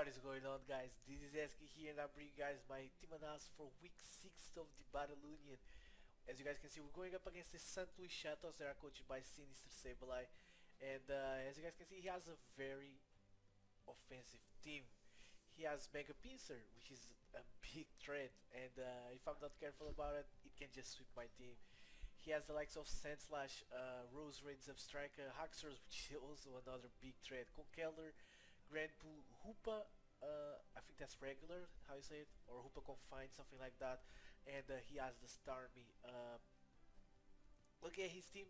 What is going on, guys? This is Eski here, and I bring you guys my team analysis for week 6 of the Battle Union. As you guys can see, we're going up against the St. Louis Chatots that are coached by Sinister Sableye. And as you guys can see, he has a very offensive team. He has Mega Pincer, which is a big threat, and if I'm not careful about it, it can just sweep my team. He has the likes of Sand Slash, Rose Red Substriker, Haxors, which is also another big threat, Conkeldor, Grand Pool, Hoopa, I think that's regular, how you say it, or Hoopa Confined, something like that, and he has the Starmie. Look at his team,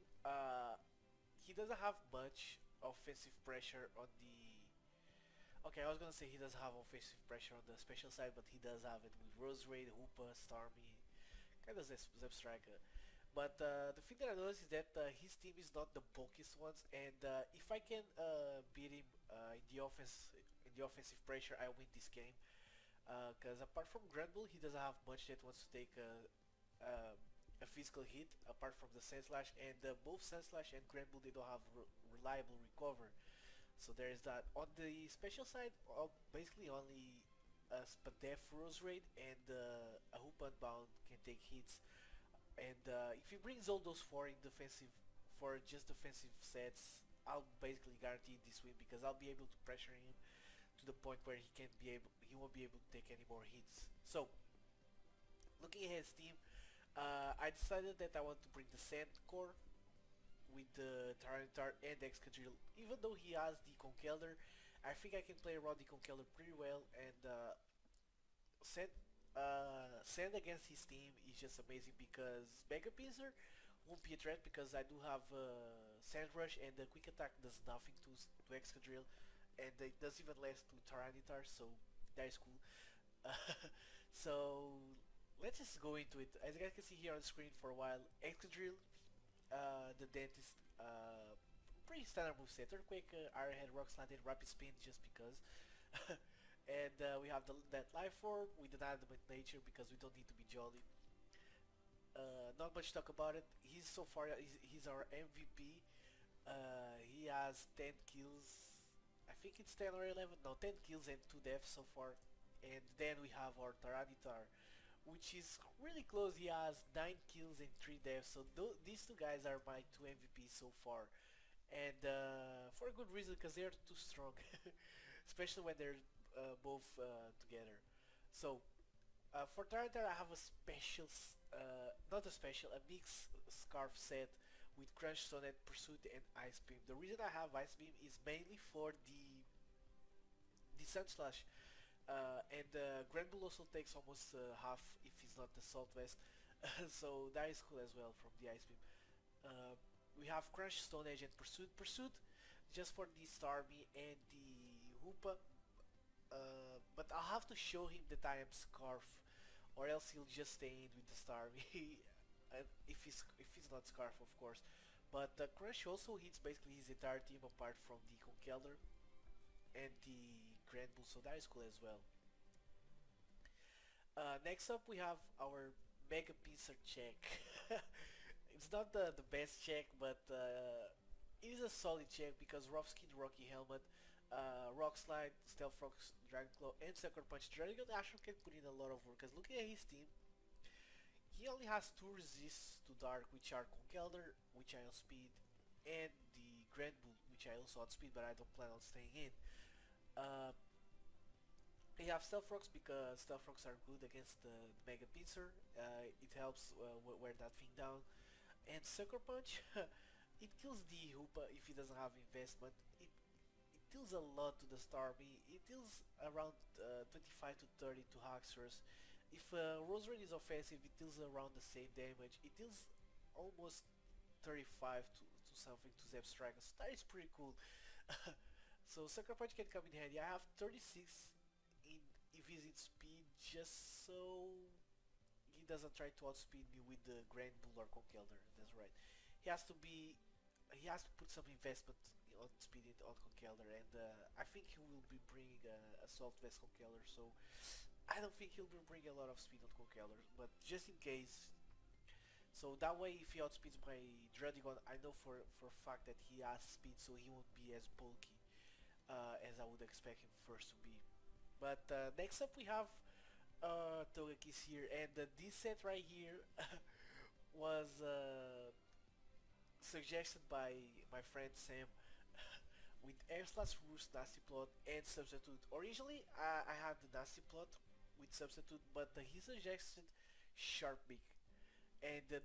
he doesn't have much offensive pressure on the... Okay, I was gonna say he doesn't have offensive pressure on the special side, but he does have it with Rose Raid, Hoopa, Starmie, kind of Zepstriker. But the thing that I noticed is that his team is not the bulkiest ones, and if I can beat him in the offensive pressure, I win this game. Because apart from Granbull, he doesn't have much that wants to take a physical hit, apart from the Sand Slash, and both Sand Slash and Granbull, they don't have reliable recover. So there is that. On the special side, basically only Spadef Rose Raid and a Hoop Unbound can take hits. And if he brings all those four in defensive, for just defensive sets, I'll basically guarantee this win because I'll be able to pressure him to the point where he won't be able to take any more hits. So, looking at his team, I decided that I want to bring the Sand Core with the Tyranitar and Excadrill. Even though he has the Conkeldor, I think I can play around the Conkeldor pretty well, and Sand against his team is just amazing because Mega Pincer won't be a threat because I do have Sand Rush, and the Quick Attack does nothing to Excadrill, and it does even less to Tyranitar, so that is cool. So let's just go into it. As you guys can see here on the screen for a while, Excadrill, the Dentist, pretty standard moveset. Earthquake, Ironhead, Rock Slide, and Rapid Spin just because. And we have that Life Orb with an Adamant Nature because we don't need to be jolly. Not much talk about it. He's so far he's our MVP. He has 10 kills. I think it's 10 or 11. No, 10 kills and 2 deaths so far. And then we have our Tyranitar, which is really close. He has 9 kills and 3 deaths. So these two guys are my 2 MVPs so far. And for a good reason, because they're too strong. Especially when they're both together. So for Tyranitar I have a special, not a special, a mixed scarf set with Crunch, Sonnet, Pursuit and Ice Beam. The reason I have Ice Beam is mainly for the Sun Slash, and Granbull also takes almost half if he's not the Salt Vest. So that is cool as well from the Ice Beam. We have Crunch, Stone Edge and Pursuit just for the Starmie and the Hoopa. But I'll have to show him that I am Scarf, or else he'll just stay in with the Starmie. if he's not Scarf, of course. But Crush also hits basically his entire team apart from the Conkeldor and the Granbull, so that is cool as well. Next up we have our Mega Pincer check. It's not the best check, but it is a solid check because Rough Skin, Rocky Helmet, Rock Slide, Stealth Rocks, Dragon Claw, and Sucker Punch. Dragon actually can put in a lot of work, because looking at his team, he only has 2 resists to Dark, which are Conkeldor, which I outspeed, and the Granbull, which I also outspeed, but I don't plan on staying in. We have Stealth Rocks because Stealth Rocks are good against the Mega Pincer. It helps wear that thing down. And Sucker Punch, it kills the Hoopa if he doesn't have investment. It deals a lot to the Starmie. It deals around 25 to 30 to Haxors. If Rose Red is offensive, it deals around the same damage. It deals almost 35 to something to Zepstriker, so that is pretty cool. So Sucker Punch can come in handy. I have 36 if he's in speed, just so he doesn't try to outspeed me with the Granbull or Conkeldor. That's right. He has to put some investment on speed on Conkeldor, and I think he will be bringing a Salt Vest Conkeldor, so I don't think he'll be bringing a lot of speed on Conkeldor, but just in case. So that way, if he outspeeds my Druddigon, I know for a fact that he has speed, so he won't be as bulky as I would expect him first to be. But next up we have Togekis here, and this set right here was suggested by my friend Sam with air slash roost nasty plot and substitute. Originally, I had the nasty plot with substitute, but he suggested sharp pick. And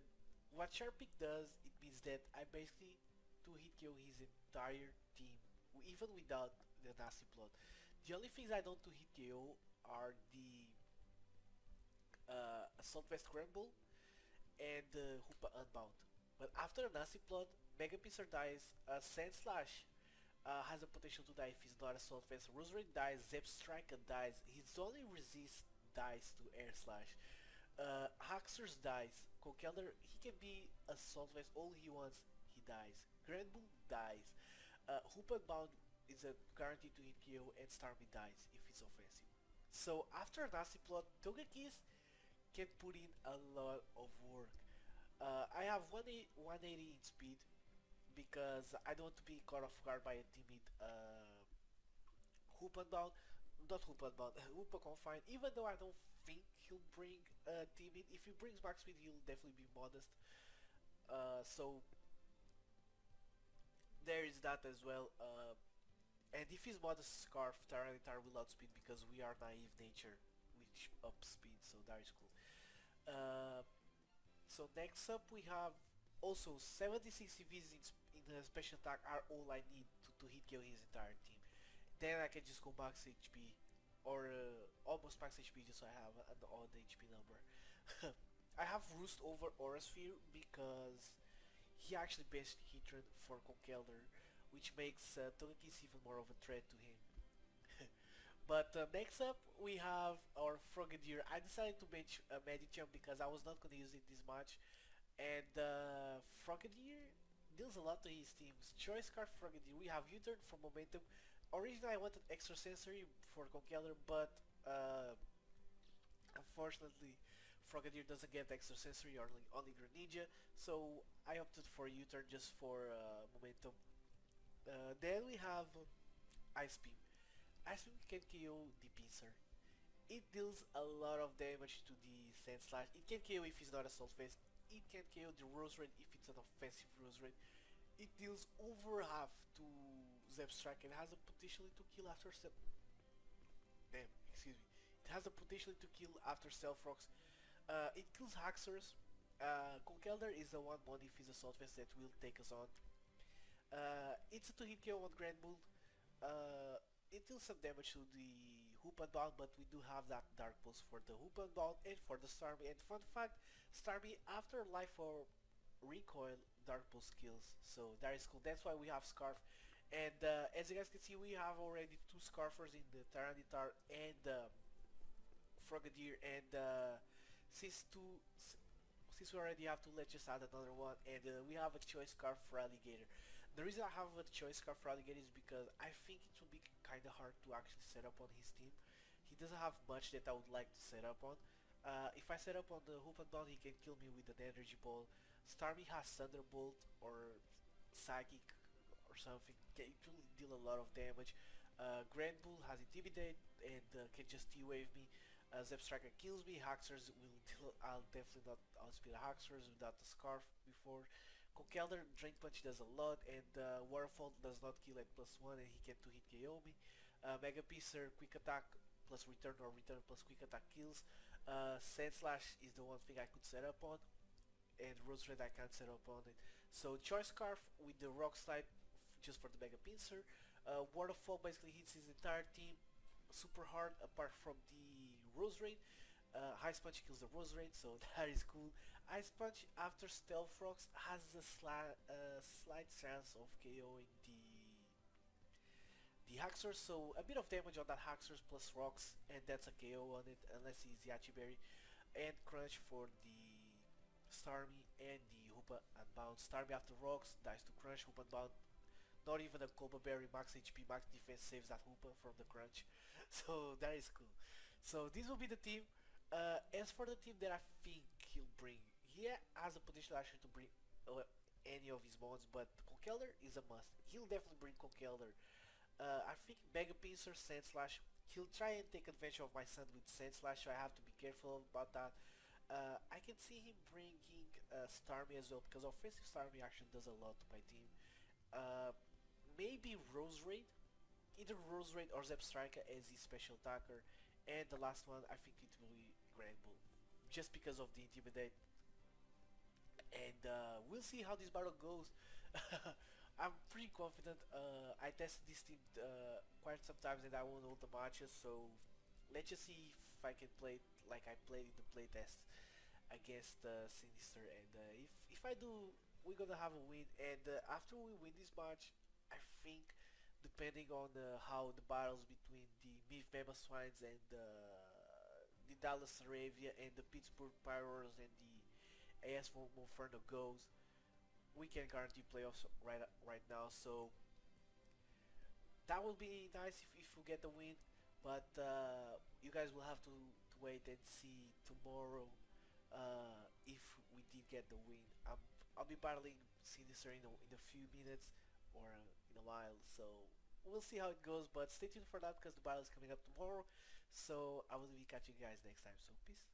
what sharp pick does, it means that I basically two hit kill his entire team, even without the nasty plot. The only things I don't two hit KO are the assault vest scramble and Hoopa Unbound. But after a nasty plot, Mega Pincer dies, Sand Slash has the potential to die if he's not assault vest. Roserade dies, Zep Striker dies, his only resist dies to air slash. Haxor's dies, Conkeldurr, he can be assault vest all he wants, he dies. Grand Bull dies. Hoopa Unbound is a guarantee to hit KO, and Starmie dies if it's offensive. So after a nasty plot, Togekis can put in a lot of work. I have 180 in speed because I don't want to be caught off guard by a timid Hoop Unbound, not Hoop Unbound, Hoopa Confine, even though I don't think he'll bring timid. If he brings max speed, he'll definitely be modest. So there is that as well. And if he's modest Scarf, Tyranitar will outspeed because we are naive nature, which up speed, so that is cool. Uh, so next up we have also 76 CVs in the special attack are all I need to hit kill his entire team. Then I can just go max HP or almost max HP just so I have an odd HP number. I have Roost over Aura Sphere because he actually best Heatran for Conkeldurr, which makes Togekis even more of a threat to him. But next up we have our Frogadier. I decided to bench Medicham because I was not going to use it this much, and Frogadier deals a lot to his teams. Choice card Frogadier. We have U-turn for momentum. Originally I wanted extra sensory for Conkeldurr, but unfortunately Frogadier doesn't get extra sensory, only Greninja, so I opted for U-turn just for momentum. Then we have Ice Beam. Ice Beam can KO the Pincer. It deals a lot of damage to the Sand Slash. It can KO if it's not assault vest. It can KO the Roserade if it's an offensive Roserade. It deals over half to Zep Strike and has the potential to kill after Damn, excuse me. It has the potential to kill after Stealth Rocks. It kills Haxor's. Conkeldurr is the one mod if he's assault vest that will take us on. It's a 2-hit KO on Grand Bull. It deals some damage to the Hoop Unbound, but we do have that Dark Pulse for the Hoop Unbound and for the Starmie. And fun fact, Starmie after Life or Recoil, Dark Pulse kills. So that is cool. That's why we have Scarf. And as you guys can see, we have already 2 Scarfers in the Tyranitar and Frogadier. And since we already have 2, let's just add another one. And we have a Choice Scarf for Alligator. The reason I have a Choice Scarf for Alligator is because I think it will be kinda hard to actually set up on his team. He doesn't have much that I would like to set up on. If I set up on the Hoop Unbound, he can kill me with an Energy Ball. Starmie has Thunderbolt or Psychic or something. It will deal a lot of damage. Grand Bull has Intimidate and can just T-Wave me. Zep Striker kills me. Haxor's will deal. I'll definitely not outspeed Haxor's without the Scarf before. Conkeldurr, Drain Punch does a lot, and Waterfall does not kill at +1 and he can 2-hit KO me. Mega Pincer, Quick Attack plus Return or Return plus Quick Attack kills. Sand Slash is the one thing I could set up on, and Roserade I can't set up on it. So Choice Scarf with the Rock Slide just for the Mega Pincer. Waterfall basically hits his entire team super hard apart from the Roserade. Ice Punch kills the Roserade, so that is cool. Ice Punch after Stealth Rocks has a slight chance of KOing the Haxor, so a bit of damage on that Haxor plus Rocks, and that's a KO on it unless he's Yachi Berry. And Crunch for the Starmie and the Hoopa Unbound. Starmie after Rocks dies to Crunch. Hoopa Unbound, not even a Colba Berry max HP, max defense saves that Hoopa from the Crunch. So that is cool. So this will be the team. As for the team that I think he'll bring, he has the potential actually to bring any of his mods, but Conkeldurr is a must. He'll definitely bring Conkeldurr. I think Mega Pincer, Sand Slash, He'll try and take advantage of my sandwich sand slash, so I have to be careful about that. I can see him bringing Starmie as well, because offensive Starmie actually does a lot to my team. Uh, Maybe Rose Raid, either Rose Raid or Zep Striker as his special attacker, and the last one I think it will be Grand Bull, just because of the intimidate. And we'll see how this battle goes. I'm pretty confident. I tested this team quite some times and I won all the matches, so let's just see if I can play it like I played in the playtest against Sinister. And if I do, we're gonna have a win. And after we win this match, I think, depending on how the battles between the Myth Mema Swines and the Dallas Arabia and the Pittsburgh Pirates and the AS Monferno goes, we can guarantee playoffs right now. So that will be nice if we get the win. But you guys will have to wait and see tomorrow if we did get the win. I'll be battling Sinister in a few minutes or in a while. So we'll see how it goes. But stay tuned for that because the battle is coming up tomorrow. So I will be catching you guys next time. So peace.